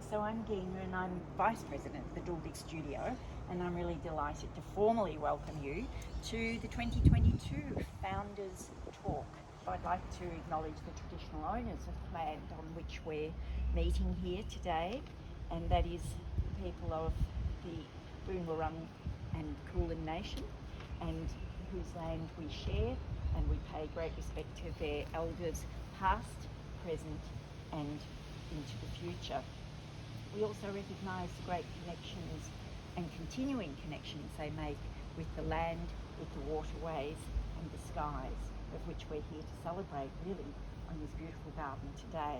So I'm Gina and I'm Vice President of the Duldig Studio, and I'm really delighted to formally welcome you to the 2022 Founders Talk. I'd like to acknowledge the traditional owners of the land on which we're meeting here today, and that is the people of the Boonwurrung and Kulin Nation, and whose land we share, and we pay great respect to their elders past, present and into the future. We also recognise the great connections and continuing connections they make with the land, with the waterways and the skies, of which we're here to celebrate really on this beautiful garden today.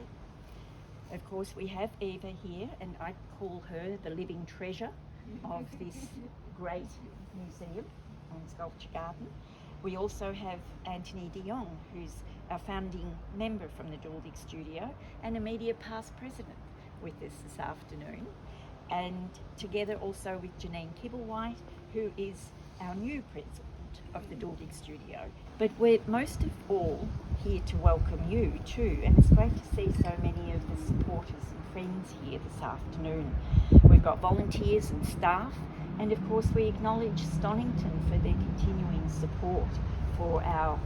Of course, we have Eva here, and I call her the living treasure of this great museum and sculpture garden. We also have Eva de Jong, who's our founding member from the Duldig Studio and immediate past president, with us this afternoon, and together also with Janine Kibblewhite, who is our new president of the Duldig Studio. But we're most of all here to welcome you too, and it's great to see so many of the supporters and friends here this afternoon. We've got volunteers and staff, and of course we acknowledge Stonington for their continuing support for our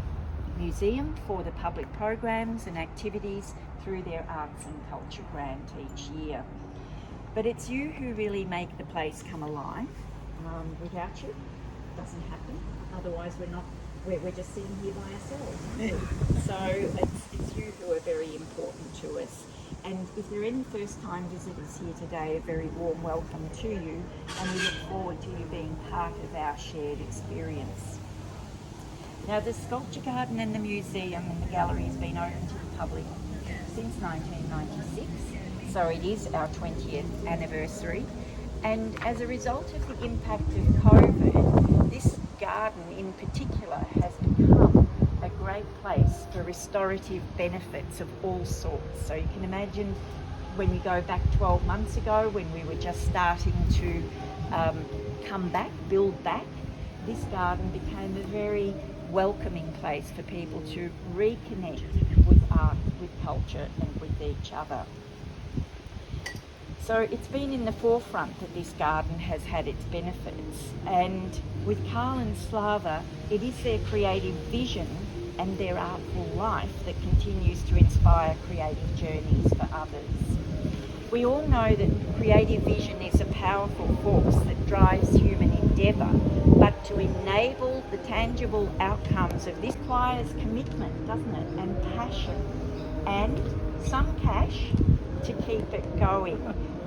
museum, for the public programs and activities through their arts and culture grant each year. But it's you who really make the place come alive. Without you, it doesn't happen. Otherwise we're just sitting here by ourselves. So it's you who are very important to us. And if there are any first-time visitors here today, a very warm welcome to you, and we look forward to you being part of our shared experience. Now, the sculpture garden and the museum and the gallery has been open to the public since 1996, so it is our 20th anniversary. And as a result of the impact of COVID, this garden in particular has become a great place for restorative benefits of all sorts. So you can imagine when we go back 12 months ago, when we were just starting to come back, build back, this garden became a very welcoming place for people to reconnect with art, with culture and with each other. So it's been in the forefront that this garden has had its benefits, and with Karl and Slava, it is their creative vision and their artful life that continues to inspire creative journeys for others. We all know that creative vision is a powerful force that drives human endeavour, but to enable the tangible outcomes of this requires commitment, doesn't it, and passion, and some cash to keep it going,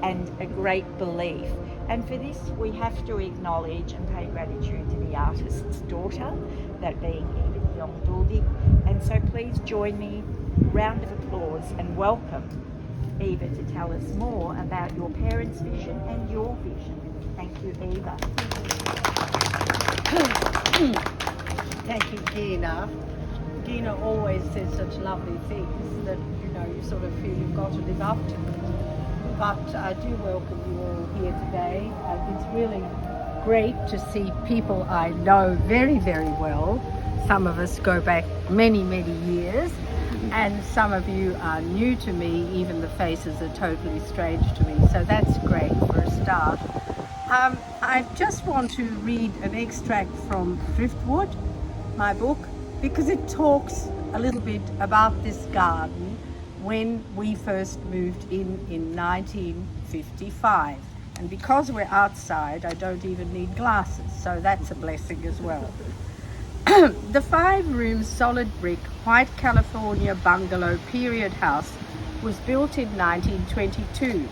and a great belief. And for this we have to acknowledge and pay gratitude to the artist's daughter, that being Eva de Jong-Duldig. And so please join me, round of applause, and welcome Eva to tell us more about your parents' vision and your vision. Thank you, Eva. Thank you, Gina. Gina always says such lovely things that, you sort of feel you've got to live up to it. But I do welcome you all here today. It's really great to see people I know very, very well. Some of us go back many, many years, and some of you are new to me. Even the faces are totally strange to me. So that's great for a start. I just want to read an extract from Driftwood, my book, because it talks a little bit about this garden when we first moved in 1955. And because we're outside, I don't even need glasses, so that's a blessing as well. The 5-room solid brick white California bungalow period house was built in 1922.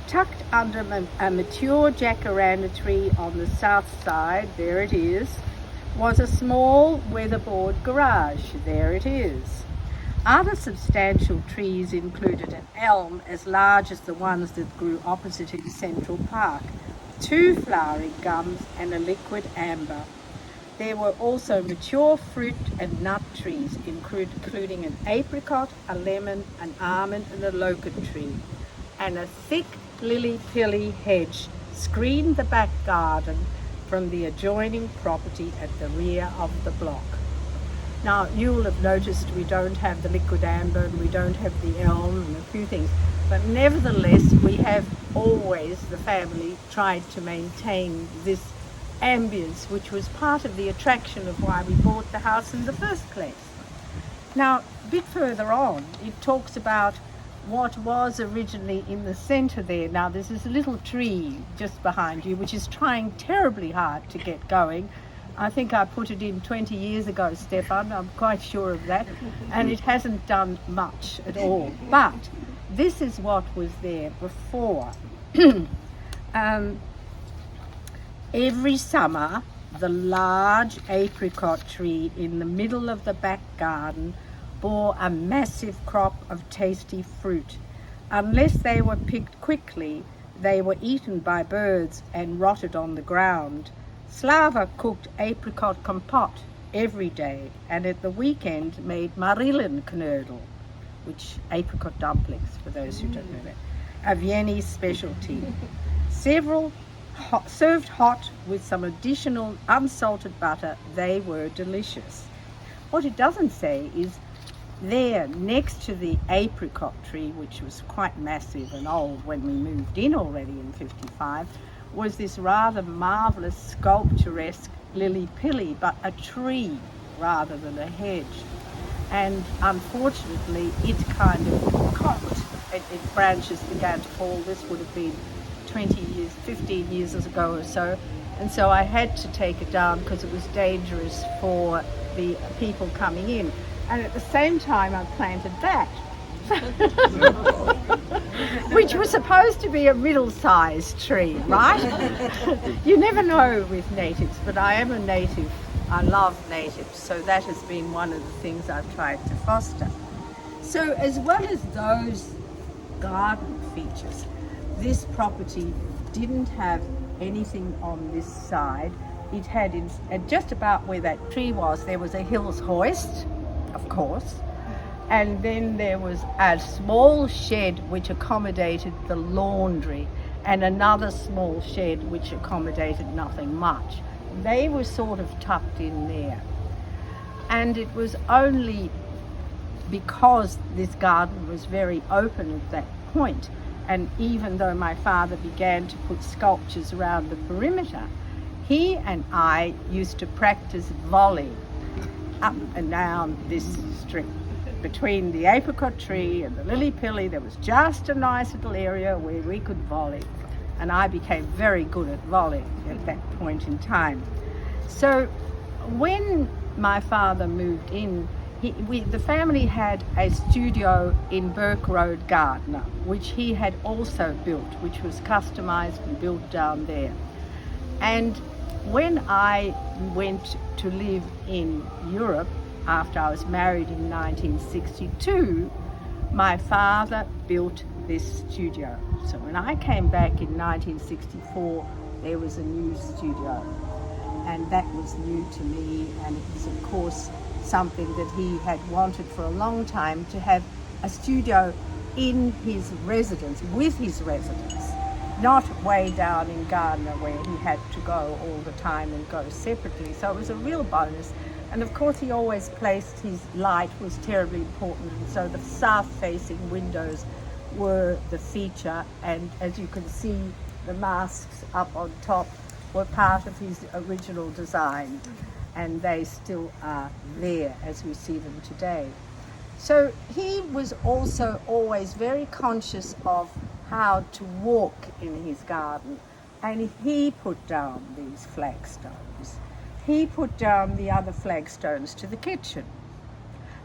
Tucked under a mature jacaranda tree on the south side, there it is, was a small weatherboard garage, there it is. Other substantial trees included an elm as large as the ones that grew opposite in Central Park, 2 flowering gums and a liquid amber. There were also mature fruit and nut trees, including an apricot, a lemon, an almond and a locust tree, and a thick lily-pilly hedge screened the back garden from the adjoining property at the rear of the block. Now, you'll have noticed we don't have the liquid amber and we don't have the elm and a few things, but nevertheless, we have always, the family, tried to maintain this ambience, which was part of the attraction of why we bought the house in the first place. Now, a bit further on, it talks about what was originally in the center there. Now, there's this little tree just behind you, which is trying terribly hard to get going. I think I put it in 20 years ago, Stefan, I'm quite sure of that, and it hasn't done much at all. But this is what was there before. Every summer, the large apricot tree in the middle of the back garden bore a massive crop of tasty fruit. Unless they were picked quickly, they were eaten by birds and rotted on the ground. Slava cooked apricot compote every day, and at the weekend made marillenknödel, which apricot dumplings, for those who don't know that, a Viennese specialty. Several served hot with some additional unsalted butter, they were delicious. What it doesn't say is there, next to the apricot tree, which was quite massive and old when we moved in already in 55, was this rather marvellous sculpturesque lily-pilly, but a tree rather than a hedge. And unfortunately, it kind of cocked. Its branches began to fall. This would have been 20 years, 15 years ago or so. And so I had to take it down because it was dangerous for the people coming in. And at the same time, I planted that, which was supposed to be a middle-sized tree, right? You never know with natives, but I am a native. I love natives, so that has been one of the things I've tried to foster. So as well as those garden features, this property didn't have anything on this side. It had, at just about where that tree was, there was a Hills hoist, of course, and then there was a small shed which accommodated the laundry, and another small shed which accommodated nothing much. They were sort of tucked in there. And it was only because this garden was very open at that point, and even though my father began to put sculptures around the perimeter, he and I used to practice volley up and down this strip. Between the apricot tree and the lily-pilly, there was just a nice little area where we could volley. And I became very good at volleying at that point in time. So when my father moved in, the family had a studio in Burke Rd, Gardner, which he had also built, which was customized and built down there. And when I went to live in Europe after I was married in 1962, my father built this studio. So when I came back in 1964, there was a new studio, and that was new to me, and it was of course something that he had wanted for a long time, to have a studio in his residence, with his residence, not way down in Gardner where he had to go all the time and go separately. So it was a real bonus. And of course he always placed, his light was terribly important, and so the south-facing windows were the feature, and as you can see, the masks up on top were part of his original design, and they still are there as we see them today. So he was also always very conscious of how to walk in his garden, and he put down these flagstones. He put down the other flagstones to the kitchen.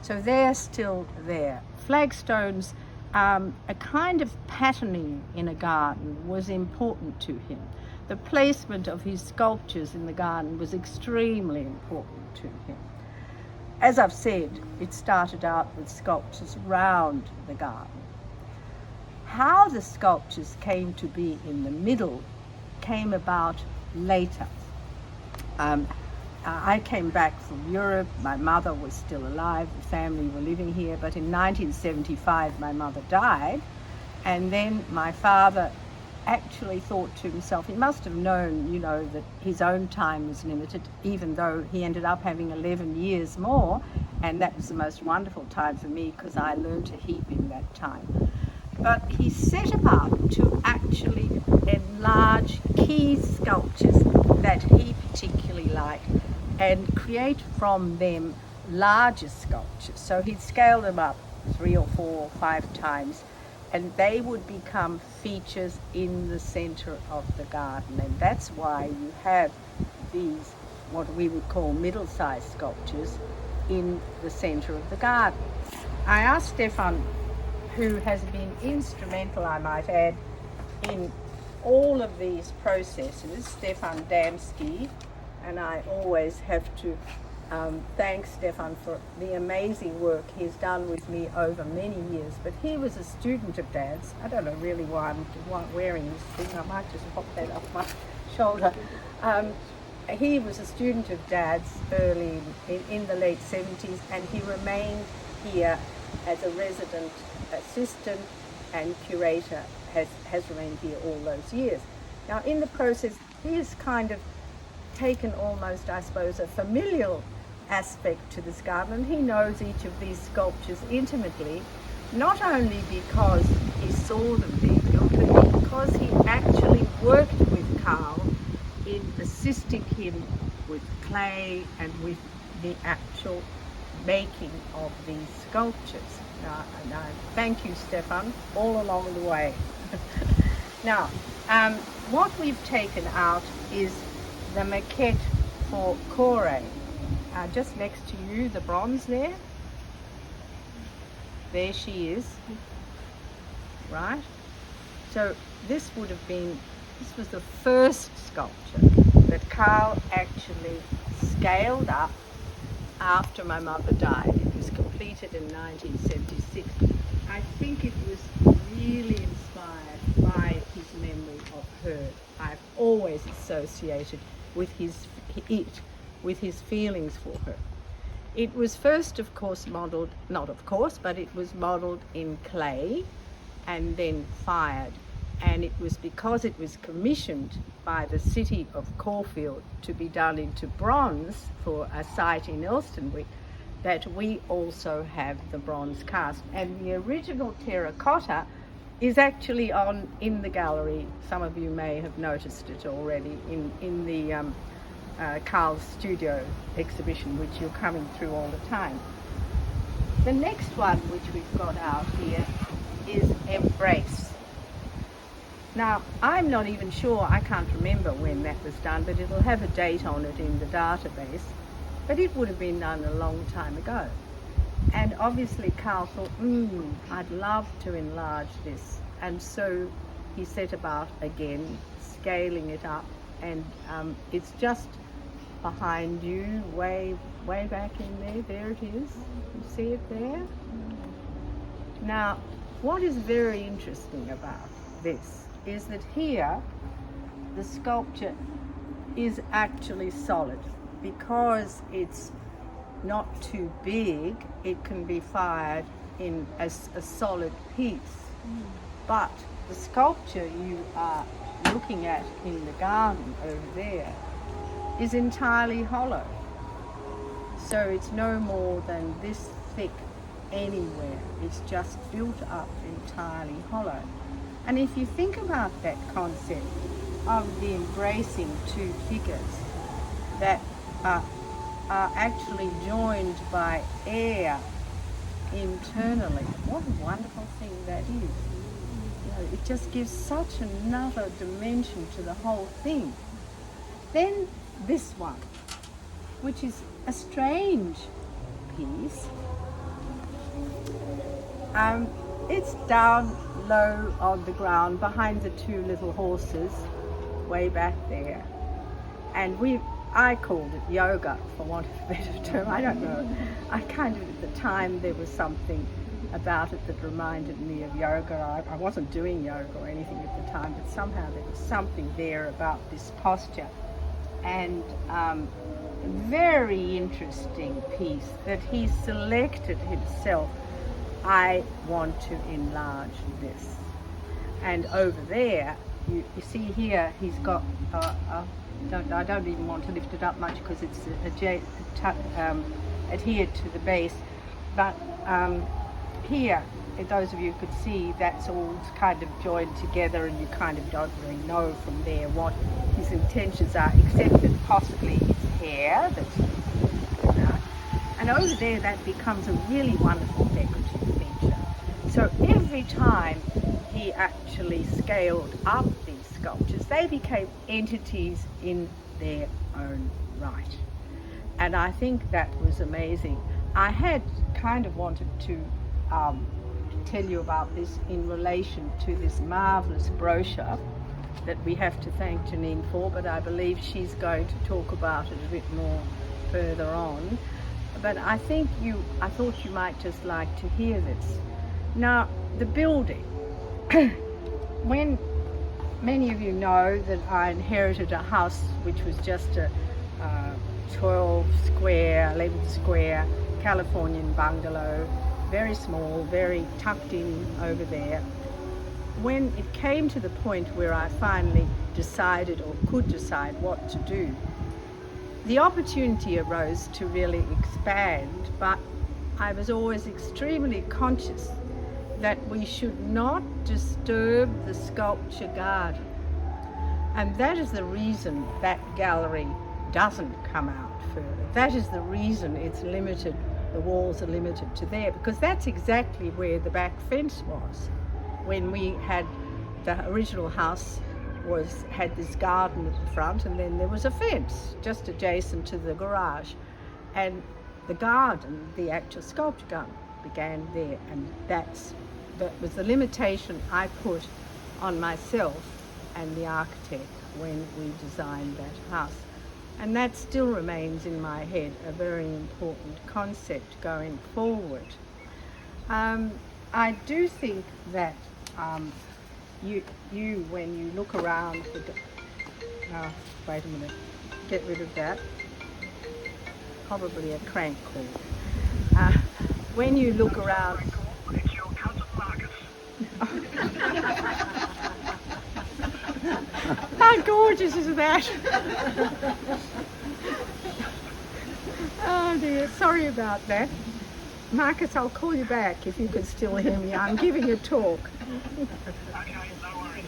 So they're still there. Flagstones, a kind of patterning in a garden was important to him. The placement of his sculptures in the garden was extremely important to him. As I've said, it started out with sculptures round the garden. How the sculptures came to be in the middle came about later. I came back from Europe. My mother was still alive, the family were living here, but in 1975 my mother died, and then my father actually thought to himself, he must have known, you know, that his own time was limited, even though he ended up having 11 years more, and that was the most wonderful time for me because I learned a heap in that time. But he set about to actually enlarge key sculptures that he particularly liked and create from them larger sculptures. So he'd scale them up 3 or 4 or 5 times, and they would become features in the center of the garden. And that's why you have these, what we would call middle-sized sculptures, in the center of the garden. I asked Stefan, who has been instrumental, I might add, in all of these processes, Stefan Damsky, and I always have to thank Stefan for the amazing work he's done with me over many years. But he was a student of Dad's. I don't know really why I'm wearing this thing. I might just pop that off my shoulder. He was a student of Dad's early in the late 70s, and he remained here as a resident assistant and curator, has remained here all those years. Now in the process, he has kind of taken almost, I suppose, a familial aspect to this garden, and he knows each of these sculptures intimately, not only because he saw them being built, but because he actually worked with Karl in assisting him with clay and with the actual making of these sculptures. And I thank you, Stefan, all along the way. Now, what we've taken out is the maquette for Corey. Just next to you, the bronze there. There she is. Right? So this would have been, this was the first sculpture that Karl actually scaled up after my mother died. It was completed in 1976. I think it was really inspired by his memory of her. I've always associated with his feelings for her. It was first, of course, modelled, not of course, but it was modelled in clay and then fired. And it was because it was commissioned by the city of Caulfield to be done into bronze for a site in Elsternwick that we also have the bronze cast. And the original terracotta is actually in the gallery. Some of you may have noticed it already in the Karl Studio exhibition, which you're coming through all the time. The next one which we've got out here is Embrace. Now, I'm not even sure, I can't remember when that was done, but it'll have a date on it in the database. But it would have been done a long time ago. And obviously Karl thought, I'd love to enlarge this. And so he set about again, scaling it up. And it's just behind you, way back in there. There it is. You see it there? Now, what is very interesting about this is that here the sculpture is actually solid. Because it's not too big, it can be fired in a solid piece. But the sculpture you are looking at in the garden over there is entirely hollow. So it's no more than this thick anywhere. It's just built up entirely hollow. And if you think about that concept of the embracing two figures that are actually joined by air internally, what a wonderful thing that is. You know, it just gives such another dimension to the whole thing. Then this one, which is a strange piece. It's down low on the ground behind the two little horses way back there. And I called it yoga, for want of a better term. I don't know. I kind of, at the time, there was something about it that reminded me of yoga. I wasn't doing yoga or anything at the time, but somehow there was something there about this posture. And very interesting piece that he selected himself. I want to enlarge this. And over there you see here he's got, I don't even want to lift it up much because it's adhered to the base, but here, those of you could see, that's all kind of joined together, and you kind of don't really know from there what his intentions are, except that possibly his hair, that's, and over there that becomes a really wonderful decorative feature. So every time he actually scaled up these sculptures, they became entities in their own right. And I think that was amazing. I had kind of wanted to tell you about this in relation to this marvelous brochure that we have to thank Janine for, but I believe she's going to talk about it a bit more further on. But I thought you might just like to hear this. Now, the building, when many of you know that I inherited a house which was just a 11 square Californian bungalow, very small, very tucked in over there. When it came to the point where I finally decided or could decide what to do, the opportunity arose to really expand, but I was always extremely conscious that we should not disturb the sculpture garden. And that is the reason that gallery doesn't come out further. That is the reason it's limited, the walls are limited to there, because that's exactly where the back fence was. When we had the original house had this garden at the front, and then there was a fence just adjacent to the garage. And the garden, the actual sculpture garden, began there, and that was the limitation I put on myself and the architect when we designed that house. And that still remains in my head a very important concept going forward. I do think that you when you look around wait a minute, get rid of that, probably a crank call. When you look around, how gorgeous is that? Oh dear, sorry about that. Marcus, I'll call you back if you can still hear me. I'm giving a talk. Okay, no worries.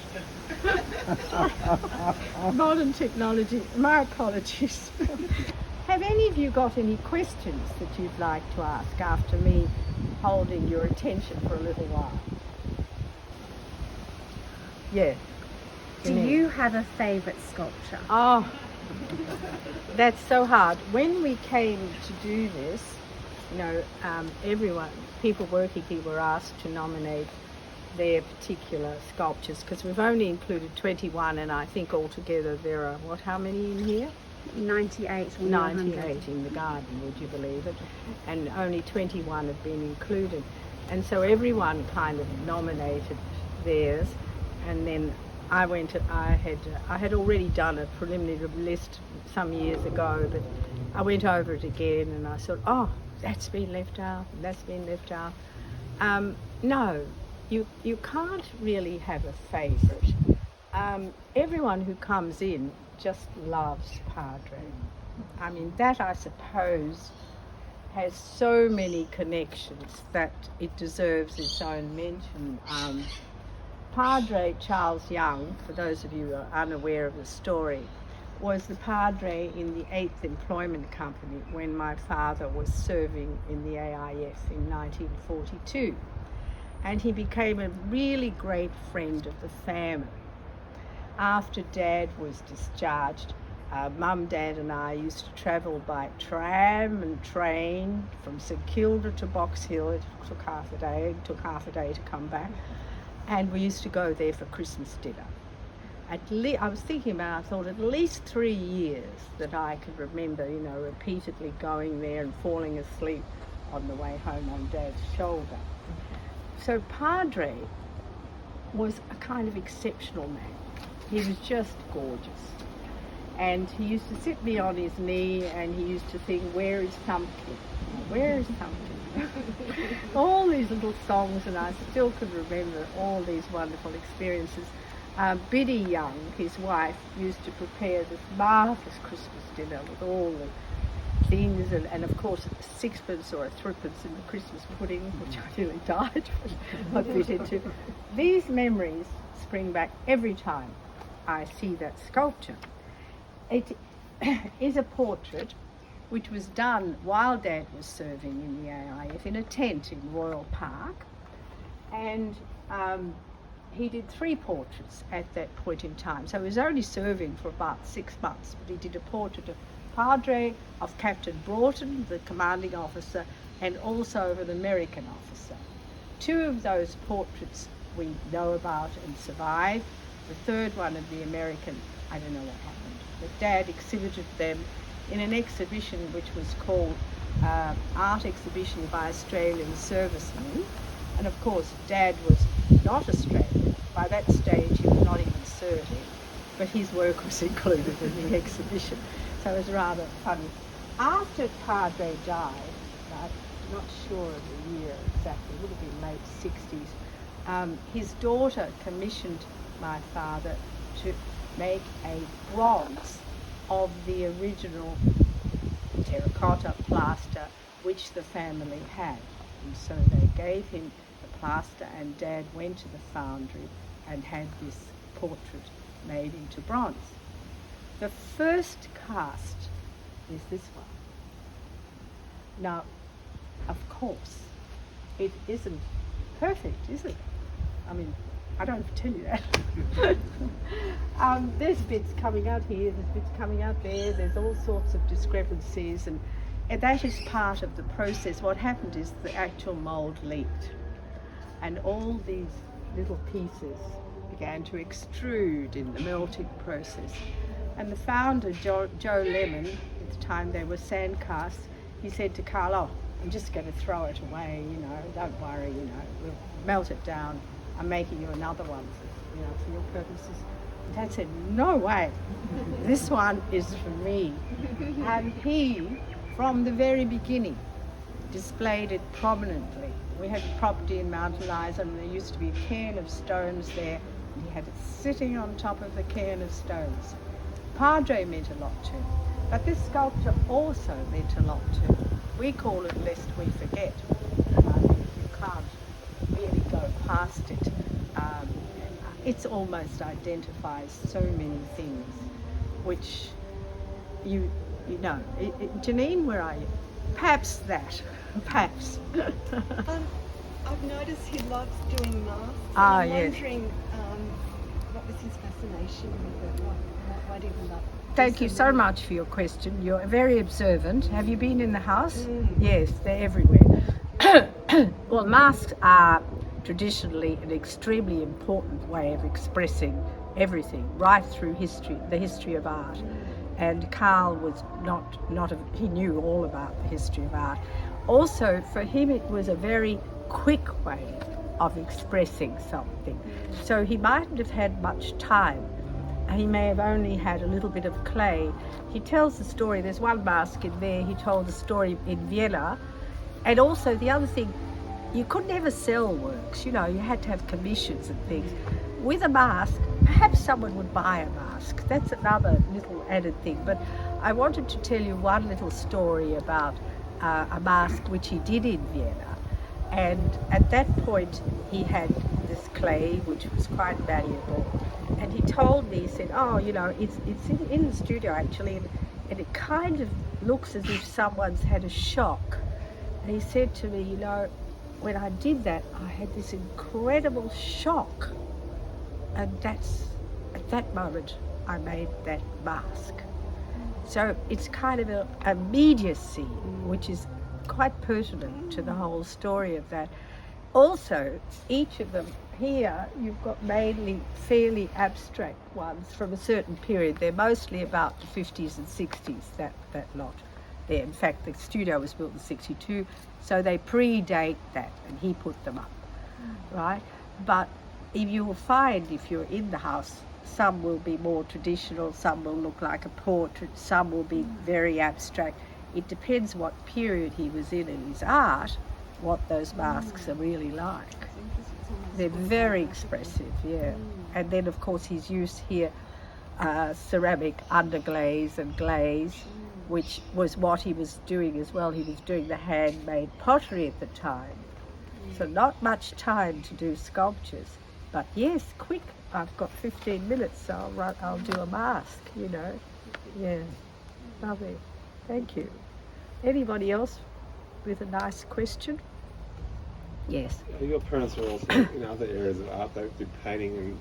Modern technology, my apologies. Have any of you got any questions that you'd like to ask after me holding your attention for a little while? Yeah. Do you have a favourite sculpture? Oh, that's so hard. When we came to do this, people working here were asked to nominate their particular sculptures, because we've only included 21, and I think altogether there are, how many in here? 98. 98 in the garden, would you believe it? And only 21 have been included. And so everyone kind of nominated theirs, and then I had already done a preliminary list some years ago, but I went over it again and I thought, oh, that's been left out, and that's been left out. No, you can't really have a favourite. Everyone who comes in just loves Padre. I mean, that I suppose has so many connections that it deserves its own mention. Padre Charles Young, for those of you who are unaware of the story, was the Padre in the 8th Employment Company when my father was serving in the AIF in 1942. And he became a really great friend of the family. After Dad was discharged, Mum, Dad and I used to travel by tram and train from St Kilda to Box Hill. It took half a day to come back. And we used to go there for Christmas dinner. I was thinking about, I thought at least 3 years that I could remember, repeatedly going there and falling asleep on the way home on Dad's shoulder. So Padre was a kind of exceptional man. He was just gorgeous. And he used to sit me on his knee and he used to sing, "Where is Pumpkin? Where is Pumpkin?" All these little songs, and I still can remember all these wonderful experiences. Biddy Young, his wife, used to prepare this marvellous Christmas dinner with all the things, and of course sixpence or a threepence in the Christmas pudding, which I nearly died, but I bit into. These memories spring back every time I see that sculpture. It is a portrait which was done while Dad was serving in the AIF in a tent in Royal Park, and he did 3 portraits at that point in time. So he was only serving for about 6 months, but he did a portrait of Padre, of Captain Broughton, the commanding officer, and also of an American officer. 2 of those portraits we know about and survive. The third one of the American, I don't know what happened, but Dad exhibited them in an exhibition which was called Art Exhibition by Australian Servicemen. And of course, Dad was not Australian. By that stage, he was not even serving, but his work was included in the exhibition. So it was rather funny. After Padre died, I'm not sure of the year exactly, it would have been late 60s, his daughter commissioned my father to make a bronze of the original terracotta plaster which the family had. And so they gave him the plaster, and Dad went to the foundry and had this portrait made into bronze. The first cast is this one. Now, of course, it isn't perfect, is it? I mean, I don't have to tell you that. There's bits coming out here, there's bits coming out there, there's all sorts of discrepancies, and that is part of the process. What happened is the actual mould leaked, and all these little pieces began to extrude in the melting process. And the founder, Joe Lemon, at the time they were sand casts, he said to Karl, "Oh, I'm just going to throw it away, don't worry, we'll melt it down. I'm making you another one, for your purposes." And Dad said, "No way, this one is for me." And he, from the very beginning, displayed it prominently. We had a property in Mount Eliza, and there used to be a cairn of stones there, and he had it sitting on top of the cairn of stones. Padre meant a lot to him, but this sculpture also meant a lot to him. We call it Lest We Forget. You can't really go past it. It almost identifies so many things, which you know. Janine, where are you? Perhaps that. Perhaps. I've noticed he loves doing masks. Ah, and I'm yes. wondering what was his fascination with it? Why did he love it? Thank you so much for your question. You're very observant. Have you been in the house? Yes, they're everywhere. Well, masks are traditionally an extremely important way of expressing everything right through the history of art. And Karl was he knew all about the history of art. Also, for him, it was a very quick way of expressing something. So he mightn't have had much time. He may have only had a little bit of clay. He tells the story, there's one mask in there, he told the story in Vienna. And also the other thing, you could never sell works, you had to have commissions and things. With a mask, perhaps someone would buy a mask. That's another little added thing. But I wanted to tell you one little story about a mask which he did in Vienna. And at that point, he had this clay, which was quite valuable. And he told me, he said, it's in the studio actually, and it kind of looks as if someone's had a shock. And he said to me, when I did that, I had this incredible shock. And that's, at that moment, I made that mask. So it's kind of a immediacy, which is quite pertinent to the whole story of that. Also, each of them here, you've got mainly fairly abstract ones from a certain period. They're mostly about the 50s and 60s, that lot there. In fact, the studio was built in 62, so they predate that, and he put them up, right? But you will find, if you're in the house, some will be more traditional, some will look like a portrait, some will be very abstract. It depends what period he was in his art, what those masks are really like. It's interesting. They're very expressive, yeah. And then of course he's used here ceramic underglaze and glaze, which was what he was doing as well. He was doing the handmade pottery at the time. So not much time to do sculptures. But yes, quick, I've got 15 minutes, so I'll do a mask, you know. Yeah, lovely. Thank you. Anybody else with a nice question? Yes. Your parents were also in other areas of art. They did painting and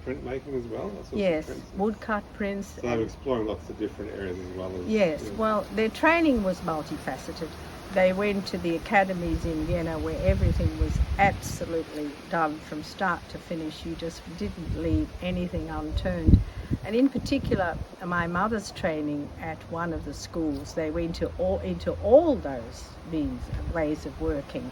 printmaking as well? That sort of Yes, prints? woodcut prints. So they were exploring lots of different areas as well as... Yes, you know. well, their training was multifaceted. They went to the academies in Vienna where everything was absolutely done from start to finish. You just didn't leave anything unturned. And in particular, my mother's training at one of the schools, they went into all those means and ways of working.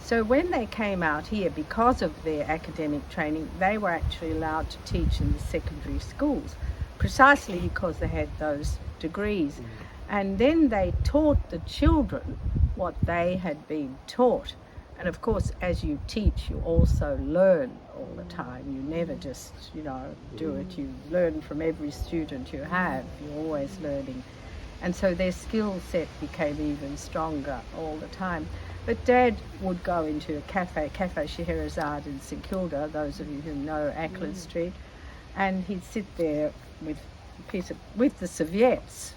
So when they came out here, because of their academic training, they were actually allowed to teach in the secondary schools, precisely because they had those degrees. And then they taught the children what they had been taught. And of course, as you teach, you also learn all the time. You never just, you know, do it. You learn from every student you have. You're always learning. And so their skill set became even stronger all the time. But Dad would go into a Cafe Scheherazade in St Kilda, those of you who know Ackland Street, and he'd sit there with the serviettes,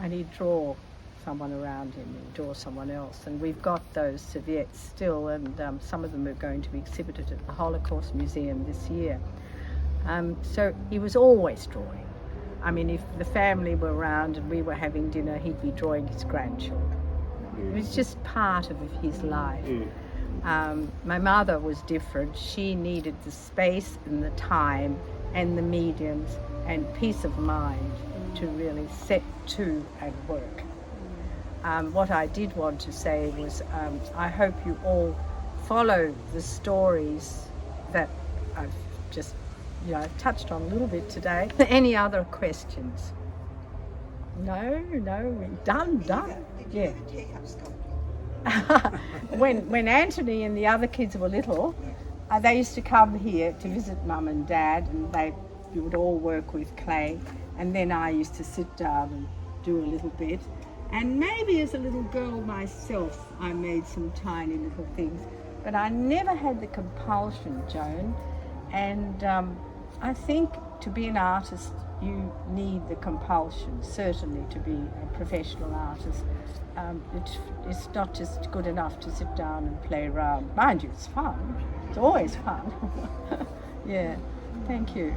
and he'd draw someone around him, he'd draw someone else. And we've got those serviettes still, and some of them are going to be exhibited at the Holocaust Museum this year. So he was always drawing. I mean, if the family were around and we were having dinner, he'd be drawing his grandchildren. It was just part of his life. My mother was different. She needed the space and the time and the mediums and peace of mind to really set to and work. What I did want to say was I hope you all follow the stories that I've just touched on a little bit today. Any other questions? No, we're done. Yeah. When Anthony and the other kids were little, they used to come here to visit Mum and Dad, and we would all work with clay, and then I used to sit down and do a little bit. And maybe as a little girl myself, I made some tiny little things, but I never had the compulsion, Joan. And I think to be an artist, you need the compulsion, certainly, to be a professional artist. It's not just good enough to sit down and play around. Mind you, it's fun. It's always fun. Yeah, thank you.